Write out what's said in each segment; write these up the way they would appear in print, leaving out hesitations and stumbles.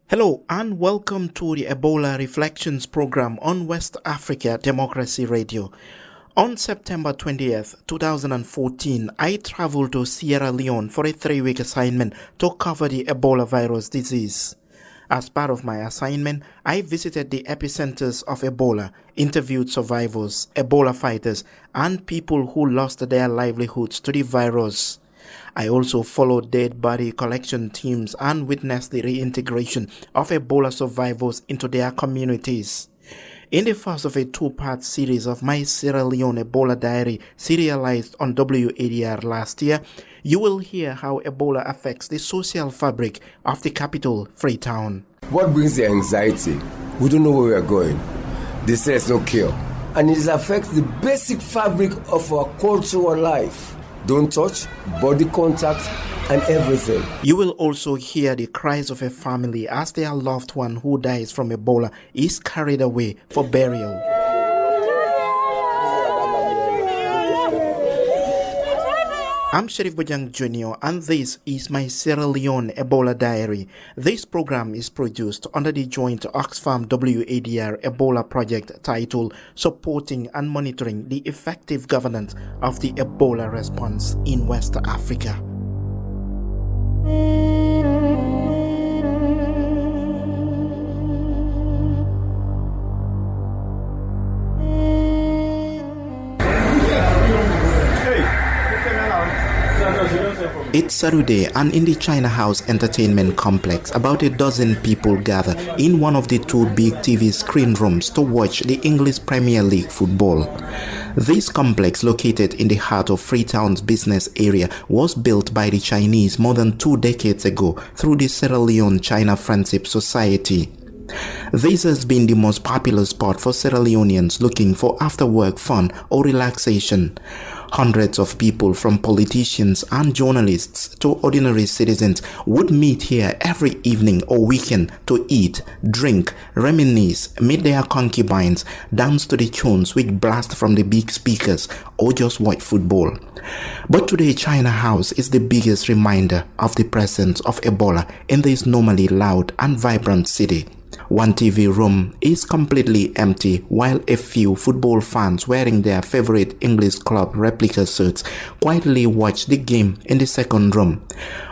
Hello and welcome to the Ebola Reflections program on West Africa Democracy Radio. On September 20th, 2014, I traveled to Sierra Leone for a 3-week assignment to cover the Ebola virus disease. As part of my assignment, I visited the epicenters of Ebola, interviewed survivors, Ebola fighters, and people who lost their livelihoods to the virus. I also followed dead body collection teams and witnessed the reintegration of Ebola survivors into their communities. In the first of a 2-part series of my Sierra Leone Ebola diary serialized on Wadr last year, you will hear how Ebola affects the social fabric of the capital, Freetown. What brings the anxiety? We don't know where we are going. They say there's no cure. And it affects the basic fabric of our cultural life. Don't touch, body contact, and everything. You will also hear the cries of a family as their loved one who dies from Ebola is carried away for burial. I'm Sheriff Bojang Jr. and this is my Sierra Leone Ebola Diary. This program is produced under the joint Oxfam Wadr Ebola project titled Supporting and Monitoring the Effective Governance of the Ebola Response in West Africa. It's Saturday and in the China House Entertainment Complex, about a dozen people gather in one of the 2 big TV screen rooms to watch the English Premier League football. This complex, located in the heart of Freetown's business area, was built by the Chinese more than 2 decades ago through the Sierra Leone China Friendship Society. This has been the most popular spot for Sierra Leoneans looking for after-work fun or relaxation. Hundreds of people, from politicians and journalists to ordinary citizens, would meet here every evening or weekend to eat, drink, reminisce, meet their concubines, dance to the tunes which blast from the big speakers, or just watch football. But today, China House is the biggest reminder of the presence of Ebola in this normally loud and vibrant city. One TV room is completely empty, while a few football fans wearing their favorite English club replica shirts quietly watch the game in the second room.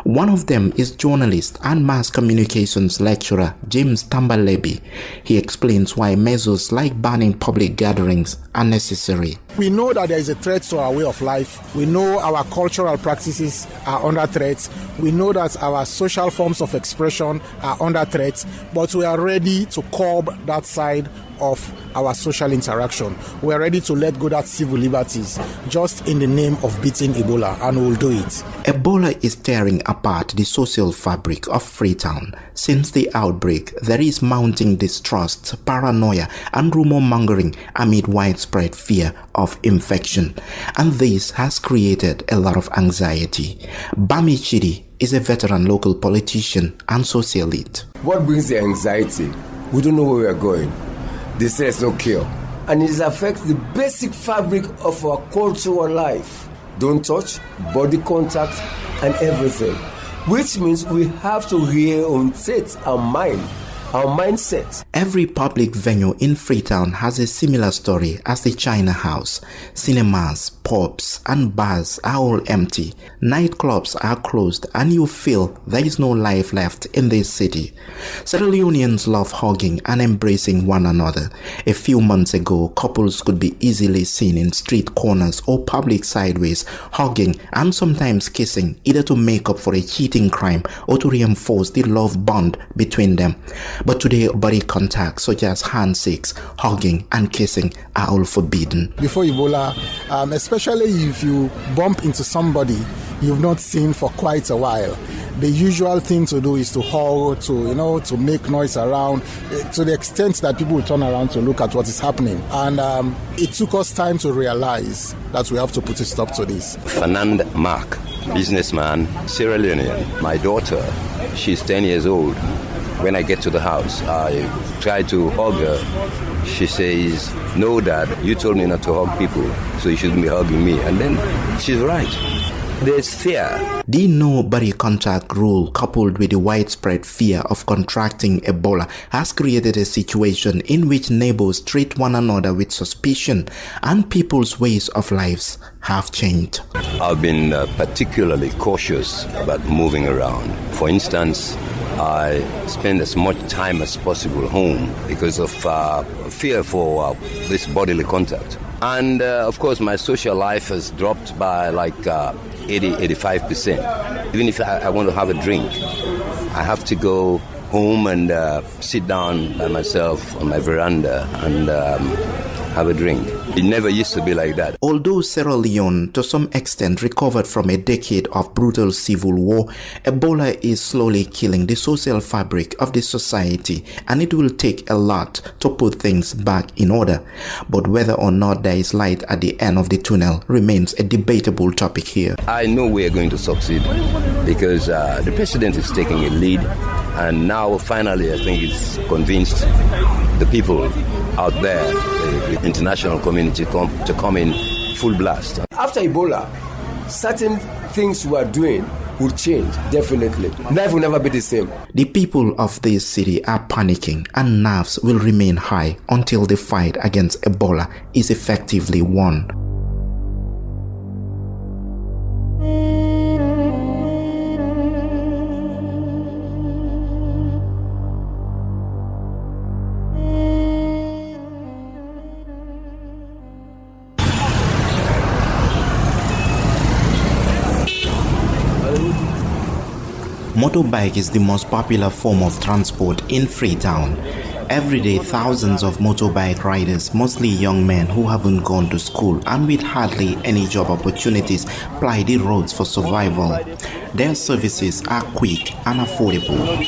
One of them is journalist and mass communications lecturer James Tambalebi. He explains why measures like banning public gatherings are necessary. We know that there is a threat to our way of life. We know our cultural practices are under threat. We know that our social forms of expression are under threat, but we are ready to curb that side of our social interaction. We are ready to let go that civil liberties just in the name of beating Ebola, and we will do it. Ebola is tearing apart the social fabric of Freetown. Since the outbreak, there is mounting distrust, paranoia, and rumor mongering amid widespread fear of infection. And this has created a lot of anxiety. Bami Chidi is a veteran local politician and socialite. What brings the anxiety? We don't know where we are going. They say there's no cure. And it affects the basic fabric of our cultural life. Don't touch, body contact, and everything. Which means we have to reorientate our mindset. Every public venue in Freetown has a similar story as the China House. Cinemas, pubs, and bars are all empty. Nightclubs are closed, and you feel there is no life left in this city. Sierra Leoneans love hugging and embracing one another. A few months ago, couples could be easily seen in street corners or public sideways, hugging and sometimes kissing, either to make up for a cheating crime or to reinforce the love bond between them. But today, body contact such as handshakes, hugging, and kissing are all forbidden. Before Ebola, especially if you bump into somebody you've not seen for quite a while, the usual thing to do is to hug, to make noise around, to the extent that people will turn around to look at what is happening. And it took us time to realize that we have to put a stop to this. Fernand Mark, businessman, Sierra Leonean. My daughter, she's 10 years old. When I get to the house, I try to hug her. She says, "No, Dad, you told me not to hug people, so you shouldn't be hugging me." And then she's right. There's fear. The no body contact rule, coupled with the widespread fear of contracting Ebola, has created a situation in which neighbors treat one another with suspicion, and people's ways of lives have changed. I've been particularly cautious about moving around. For instance, I spend as much time as possible home because of fear for this bodily contact. And of course, my social life has dropped by like 80-85%. Even if I want to have a drink, I have to go home and sit down by myself on my veranda and have a drink. It never used to be like that. Although Sierra Leone, to some extent, recovered from a decade of brutal civil war, Ebola is slowly killing the social fabric of the society, and it will take a lot to put things back in order. But whether or not there is light at the end of the tunnel remains a debatable topic here. I know we are going to succeed because the president is taking a lead, and now finally I think he's convinced the people out there, the international community, to come in full blast. After Ebola, certain things we are doing will change, definitely. Life will never be the same. The people of this city are panicking, and nerves will remain high until the fight against Ebola is effectively won. Motorbike is the most popular form of transport in Freetown. Every day, thousands of motorbike riders, mostly young men who haven't gone to school and with hardly any job opportunities, ply the roads for survival. Their services are quick and affordable.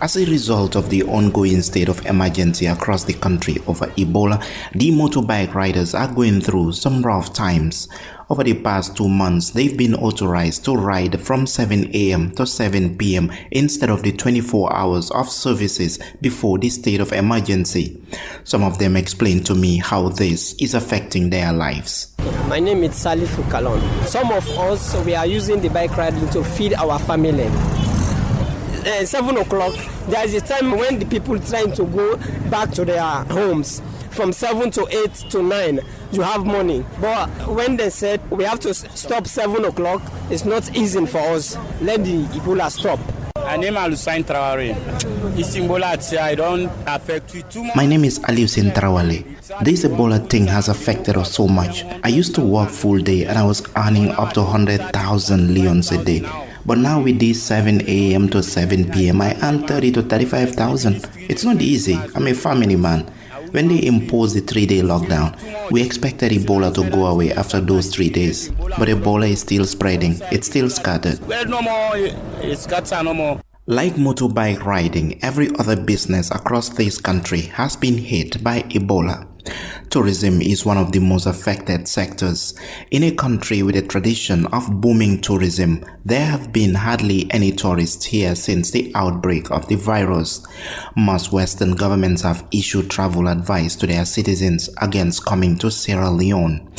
As a result of the ongoing state of emergency across the country over Ebola, the motorbike riders are going through some rough times. Over the past 2 months, they've been authorized to ride from 7 a.m. to 7 p.m. instead of the 24 hours of services before the state of emergency. Some of them explained to me how this is affecting their lives. My name is Salif Kalon. Some of us, we are using the bike riding to feed our family. 7 o'clock, there is a time when the people trying to go back to their homes. From 7 to 8 to 9, you have money. But when they said we have to stop 7 o'clock, it's not easy for us. Let the Ebola stop. My name is Alusain Traore. This Ebola, I don't affect you too much. My name is Alusain Traore. This Ebola thing has affected us so much. I used to work full day and I was earning up to 100,000 leons a day. But now with this 7 a.m. to 7 p.m., I earn 30 to 35,000. It's not easy. I'm a family man. When they imposed the 3-day lockdown, we expected Ebola to go away after those 3 days. But Ebola is still spreading. It's still scattered. Well, no more. It's scattered no more. Like motorbike riding, every other business across this country has been hit by Ebola. Tourism is one of the most affected sectors. In a country with a tradition of booming tourism, there have been hardly any tourists here since the outbreak of the virus. Most Western governments have issued travel advice to their citizens against coming to Sierra Leone.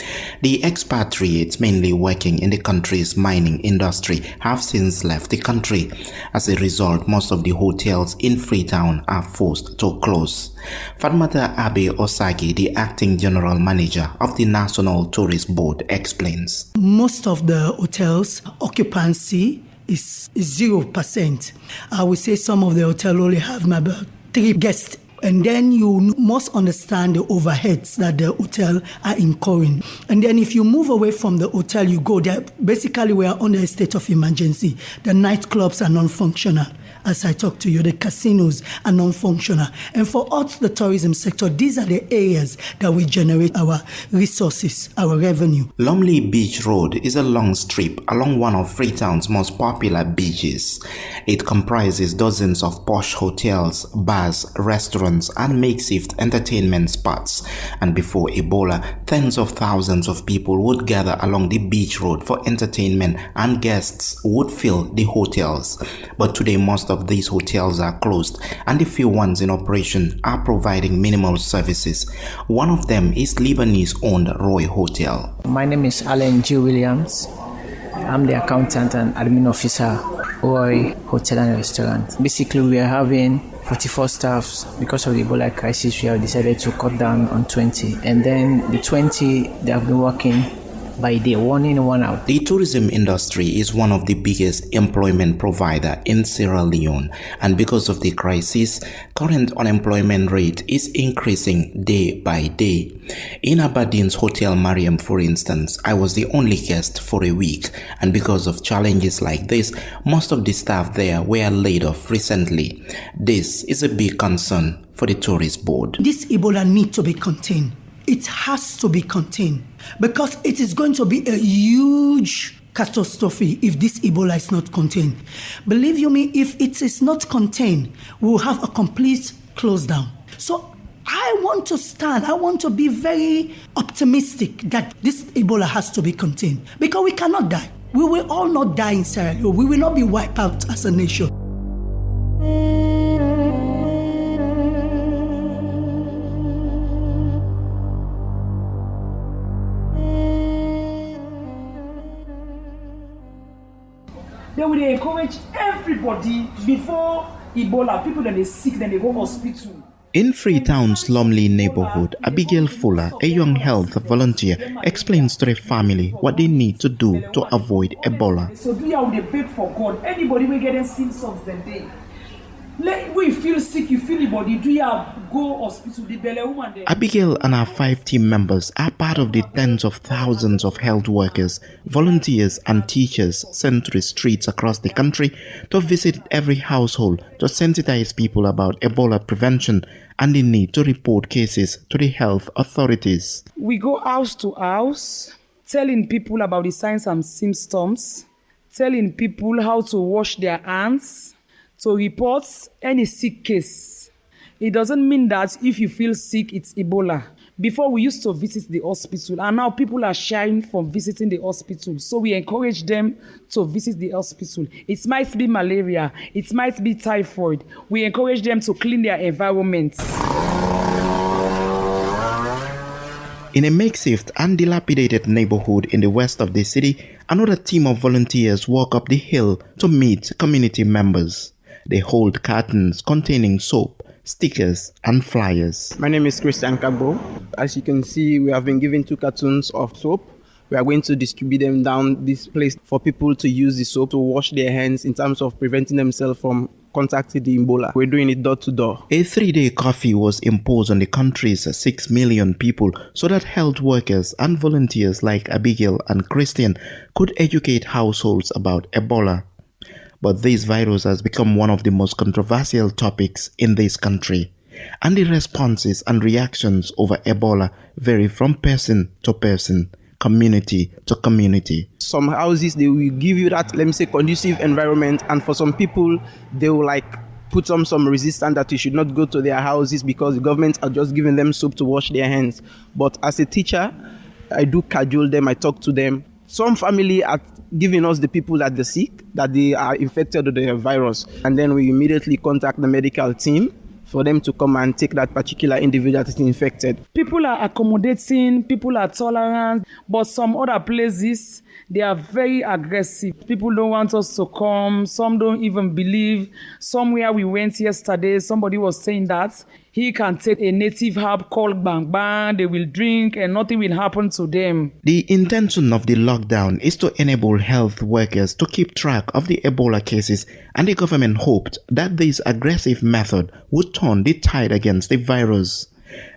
The expatriates mainly working in the country's mining industry have since left the country. As a result, most of the hotels in Freetown are forced to close. Fatmata Abe Osagi, the acting general manager of the National Tourist Board, explains. Most of the hotels occupancy is 0%. I would say some of the hotels only have maybe 3 guests. And then you must understand the overheads that the hotel are incurring. And then if you move away from the hotel, you go there. Basically, we are under a state of emergency. The nightclubs are non-functional. As I talk to you, the casinos are non-functional. And for us, the tourism sector, these are the areas that we generate our resources, our revenue. Lumley Beach Road is a long strip along one of Freetown's most popular beaches. It comprises dozens of posh hotels, bars, restaurants, and makeshift entertainment spots. And before Ebola, tens of thousands of people would gather along the beach road for entertainment, and guests would fill the hotels. But today, most of these hotels are closed and the few ones in operation are providing minimal services. One of them is Lebanese-owned Roy Hotel. My name is Alan G. Williams. I'm the accountant and admin officer, Roy Hotel and Restaurant. Basically, we are having 44 staffs. Because of the Ebola crisis, we have decided to cut down on 20. And then the 20, they have been working by day, one in, one out. The tourism industry is one of the biggest employment provider in Sierra Leone, and because of the crisis, current unemployment rate is increasing day by day. In Aberdeen's Hotel Mariam, for instance, I was the only guest for a week, and because of challenges like this, most of the staff there were laid off recently. This is a big concern for the tourist board. This Ebola needs to be contained. It has to be contained because it is going to be a huge catastrophe if this Ebola is not contained. Believe you me, if it is not contained, we will have a complete close down. So I want to be very optimistic that this Ebola has to be contained because we cannot die. We will all not die in Sierra Leone. We will not be wiped out as a nation. Then we encourage everybody before Ebola, people that are sick, then they go hospital. In Freetown's Lumley neighborhood, Abigail Fuller, a young health volunteer, explains to the family what they need to do to avoid Ebola. So do you have beg for God? Anybody will get symptoms then they. Let we feel sick, you feel the body, do you have go hospital, the belly woman there? Abigail and her 5 team members are part of the tens of thousands of health workers, volunteers and teachers sent to the streets across the country to visit every household to sensitize people about Ebola prevention and the need to report cases to the health authorities. We go house to house, telling people about the signs and symptoms, telling people how to wash their hands, to report any sick case. It doesn't mean that if you feel sick, it's Ebola. Before we used to visit the hospital, and now people are shying from visiting the hospital. So we encourage them to visit the hospital. It might be malaria, it might be typhoid. We encourage them to clean their environments. In a makeshift and dilapidated neighborhood in the west of the city, another team of volunteers walk up the hill to meet community members. They hold cartons containing soap, stickers, and flyers. My name is Christian Kagbo. As you can see, we have been given 2 cartons of soap. We are going to distribute them down this place for people to use the soap to wash their hands in terms of preventing themselves from contacting the Ebola. We're doing it door to door. A 3-day curfew was imposed on the country's 6 million people so that health workers and volunteers like Abigail and Christian could educate households about Ebola. But this virus has become one of the most controversial topics in this country, and the responses and reactions over Ebola vary from person to person, community to community. Some houses, they will give you that, let me say, conducive environment, and for some people, they will put some resistance that you should not go to their houses because the government are just giving them soap to wash their hands. But as a teacher, I do cajole them, I talk to them. Some family are giving us the people that they're sick, that they are infected with the virus. And then we immediately contact the medical team for them to come and take that particular individual that is infected. People are accommodating, people are tolerant, but some other places, they are very aggressive. People don't want us to come. Some don't even believe. Somewhere we went yesterday, somebody was saying that he can take a native herb called bang bang, they will drink and nothing will happen to them. The intention of the lockdown is to enable health workers to keep track of the Ebola cases, and the government hoped that this aggressive method would turn the tide against the virus.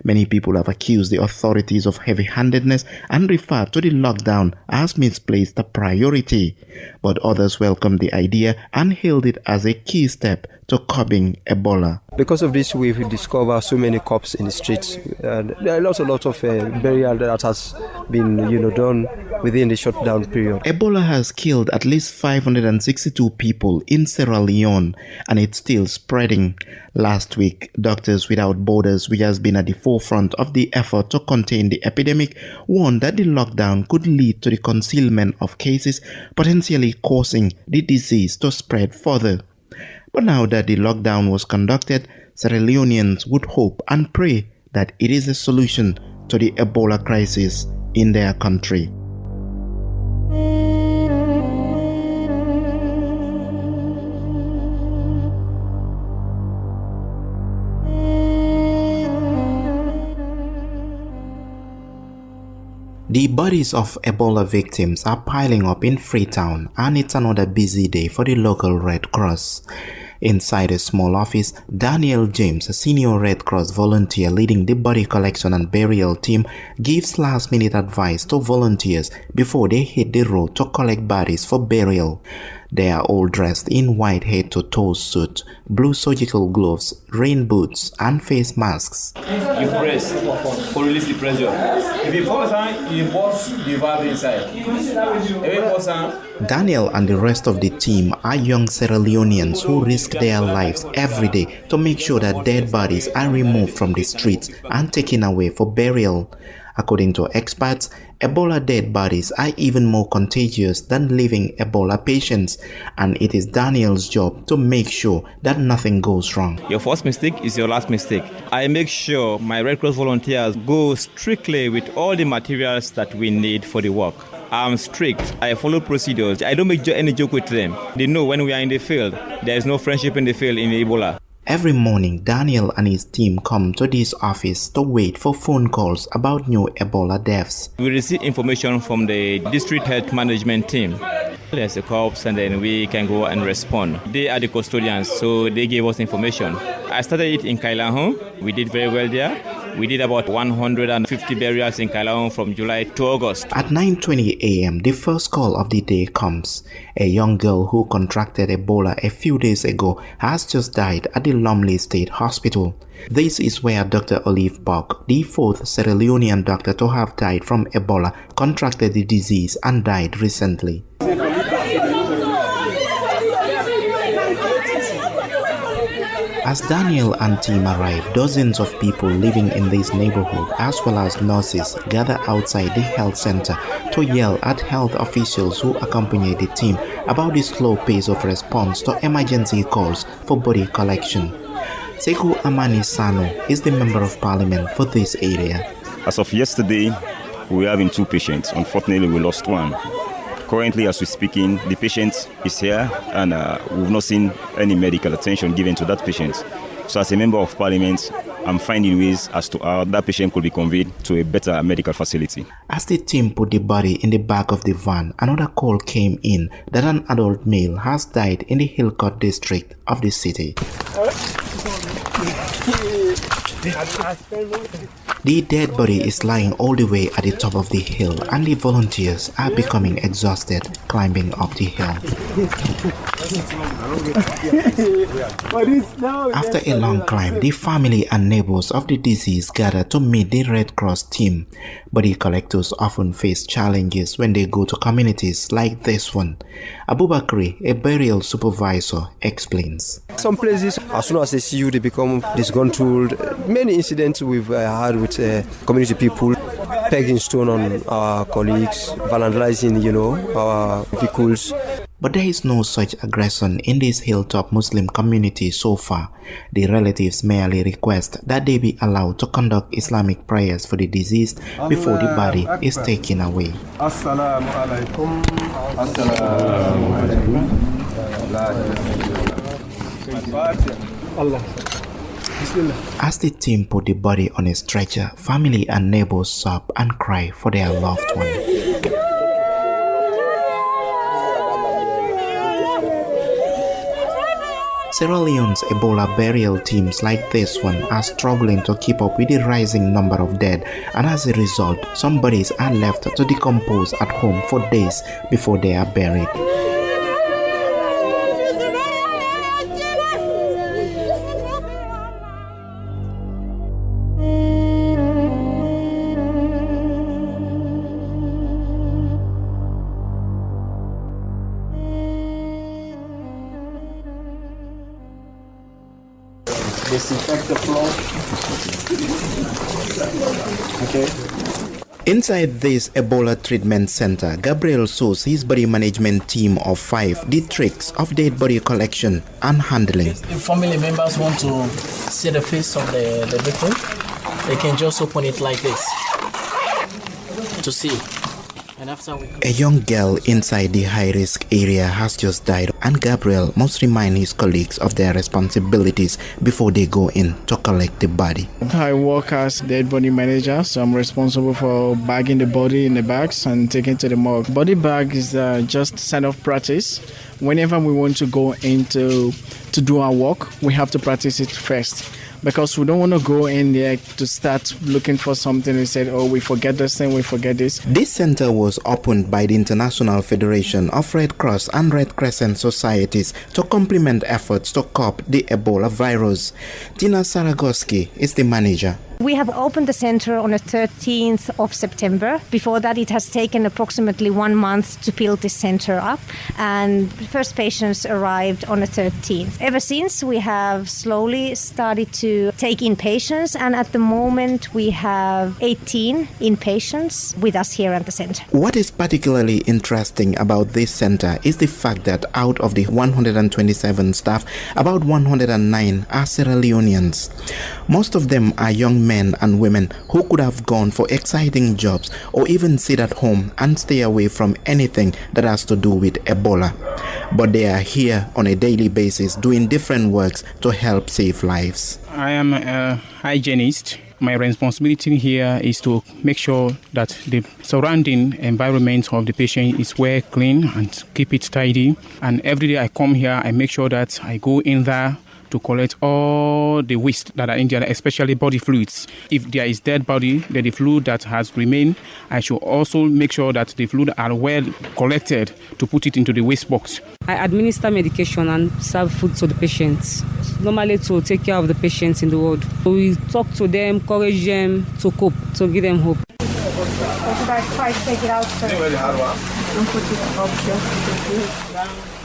Many people have accused the authorities of heavy-handedness and referred to the lockdown as misplaced priority, but others welcomed the idea and hailed it as a key step to curbing Ebola. Because of this, we've discovered so many cops in the streets. There are a lot of burial that has been, done within the shutdown period. Ebola has killed at least 562 people in Sierra Leone, and it's still spreading. Last week, Doctors Without Borders, which has been at the forefront of the effort to contain the epidemic, warned that the lockdown could lead to the concealment of cases, potentially causing the disease to spread further. But now that the lockdown was conducted, Sierra Leoneans would hope and pray that it is a solution to the Ebola crisis in their country. The bodies of Ebola victims are piling up in Freetown, and it's another busy day for the local Red Cross. Inside a small office, Daniel James, a senior Red Cross volunteer leading the body collection and burial team, gives last-minute advice to volunteers before they hit the road to collect bodies for burial. They are all dressed in white head-to-toe suit, blue surgical gloves, rain boots, and face masks. You press to release the pressure. If you pause on, you pause the valve inside. If you pause on, Daniel and the rest of the team are young Sierra Leoneans who risk their lives every day to make sure that dead bodies are removed from the streets and taken away for burial. According to experts, Ebola dead bodies are even more contagious than living Ebola patients, and it is Daniel's job to make sure that nothing goes wrong. your first mistake is your last mistake. I make sure my Red Cross volunteers go strictly with all the materials that we need for the work. I'm strict. I follow procedures. I don't make any joke with them. They know when we are in the field, there is no friendship in the field in Ebola. Every morning, Daniel and his team come to this office to wait for phone calls about new Ebola deaths. We receive information from the district health management team. There's a corpse and then we can go and respond. They are the custodians, so they gave us information. I started it in Kailahun. We did very well there. We did about 150 burials in Kailahun from July to August. At 9:20 a.m., the first call of the day comes. A young girl who contracted Ebola a few days ago has just died at the Lumley State Hospital. This is where Dr. Olive Buck, the fourth Sierra Leonean doctor to have died from Ebola, contracted the disease and died recently. As Daniel and team arrive, dozens of people living in this neighborhood as well as nurses gather outside the health center to yell at health officials who accompany the team about the slow pace of response to emergency calls for body collection. Sekou Amani Sano is the member of parliament for this area. As of yesterday, we were having 2 patients. Unfortunately, we lost 1. Currently, as we're speaking, the patient is here and we've not seen any medical attention given to that patient. So as a member of parliament, I'm finding ways as to how that patient could be conveyed to a better medical facility. As the team put the body in the back of the van, another call came in that an adult male has died in the Hillcourt district of the city. The dead body is lying all the way at the top of the hill, and the volunteers are becoming exhausted climbing up the hill. After a long climb, the family and neighbors of the deceased gather to meet the Red Cross team. Body collectors often face challenges when they go to communities like this one. Abubakri, a burial supervisor, explains. Some places, as soon as they see you, they become disgruntled. Many incidents we've had with community people, pegging stone on our colleagues, vandalizing, our vehicles. But there is no such aggression in this hilltop Muslim community so far. The relatives merely request that they be allowed to conduct Islamic prayers for the deceased before the body is taken away. Assalamu alaikum. Assalamu alaikum. As the team put the body on a stretcher, family and neighbors sob and cry for their loved one. Sierra Leone's Ebola burial teams like this one are struggling to keep up with the rising number of dead, and as a result, some bodies are left to decompose at home for days before they are buried. Disinfect the floor. Okay. Inside this Ebola treatment center, Gabriel shows his body management team of 5 the tricks of dead body collection and handling. If family members want to see the face of the victim, they can just open it like this to see. And after a young girl inside the high-risk area has just died, and Gabriel must remind his colleagues of their responsibilities before they go in to collect the body. I work as dead body manager, so I'm responsible for bagging the body in the bags and taking it to the morgue. Body bag is just sign of practice. Whenever we want to go into to do our work, we have to practice it first. Because we don't want to go in there to start looking for something and say, oh, we forget this thing, we forget this. This center was opened by the International Federation of Red Cross and Red Crescent Societies to complement efforts to curb the Ebola virus. Tina Saragoski is the manager. We have opened the center on the 13th of September. Before that, it has taken approximately 1 month to build this center up, and the first patients arrived on the 13th. Ever since, we have slowly started to take in patients, and at the moment we have 18 inpatients with us here at the center. What is particularly interesting about this center is the fact that out of the 127 staff, about 109 are Sierra Leoneans. Most of them are young men and women who could have gone for exciting jobs or even sit at home and stay away from anything that has to do with Ebola. But they are here on a daily basis doing different works to help save lives. I am a hygienist. My responsibility here is to make sure that the surrounding environment of the patient is well clean and keep it tidy. And every day I come here, I make sure that I go in there to collect all the waste that are in there, especially body fluids. If there is dead body, the fluid that has remained, I should also make sure that the fluid are well collected to put it into the waste box. I administer medication and serve food to the patients, normally to take care of the patients in the ward. We talk to them, encourage them to cope, to give them hope.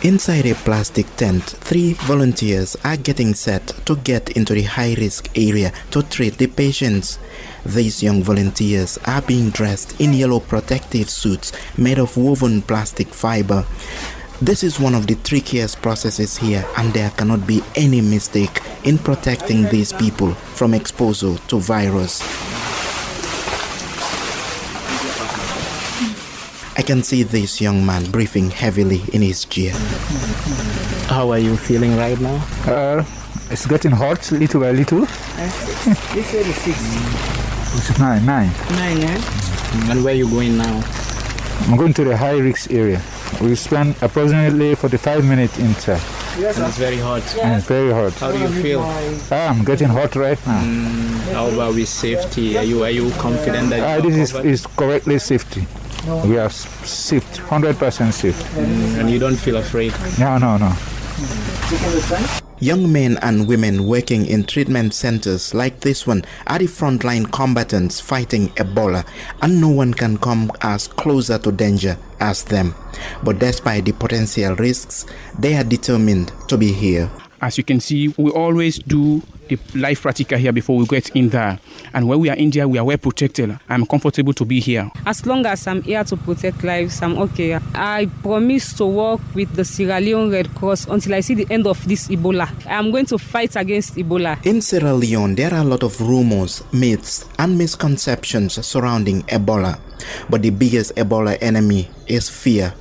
Inside a plastic tent, 3 volunteers are getting set to get into the high-risk area to treat the patients. These young volunteers are being dressed in yellow protective suits made of woven plastic fiber. This is one of the trickiest processes here, and there cannot be any mistake in protecting these people from exposure to virus. I can see this young man breathing heavily in his chair. How are you feeling right now? It's getting hot little by little. This is 6. It's 9. 9, yeah? And where are you going now? I'm going to the high-risk area. We spend approximately 45 minutes inside. Yes, and it's very hot. And it's very hot. How do you feel? I'm getting hot right now. How about with safety? Are you confident that this is correctly safety? We are safe, 100% safe. And you don't feel afraid? No. Young men and women working in treatment centers like this one are the frontline combatants fighting Ebola, and no one can come as closer to danger as them. But despite the potential risks, they are determined to be here. As you can see, we always do the life practical here before we get in there. And when we are in there, we are well protected. I'm comfortable to be here. As long as I'm here to protect lives, I'm okay. I promise to work with the Sierra Leone Red Cross until I see the end of this Ebola. I'm going to fight against Ebola. In Sierra Leone, there are a lot of rumors, myths, and misconceptions surrounding Ebola. But the biggest Ebola enemy is fear.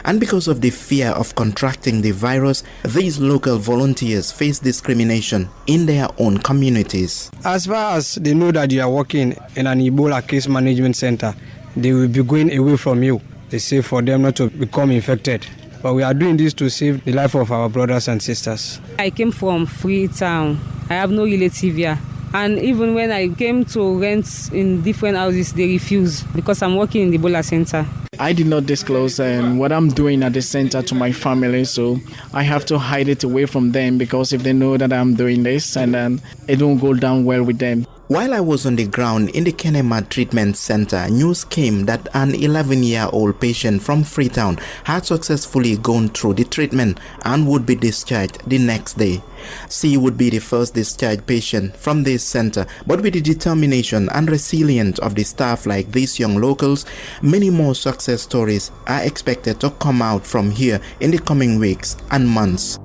And because of the fear of contracting the virus, these local volunteers face discrimination in their own communities. As far as they know that you are working in an Ebola case management center, they will be going away from you. They say for them not to become infected. But we are doing this to save the life of our brothers and sisters. I came from Freetown. I have no relative here. And even when I came to rent in different houses, they refused because I'm working in the Ebola center. I did not disclose what I'm doing at the center to my family, so I have to hide it away from them, because if they know that I'm doing this, and it won't go down well with them. While I was on the ground in the Kenema Treatment Center, news came that an 11-year-old patient from Freetown had successfully gone through the treatment and would be discharged the next day. She would be the first discharged patient from this center, but with the determination and resilience of the staff like these young locals, many more success stories are expected to come out from here in the coming weeks and months.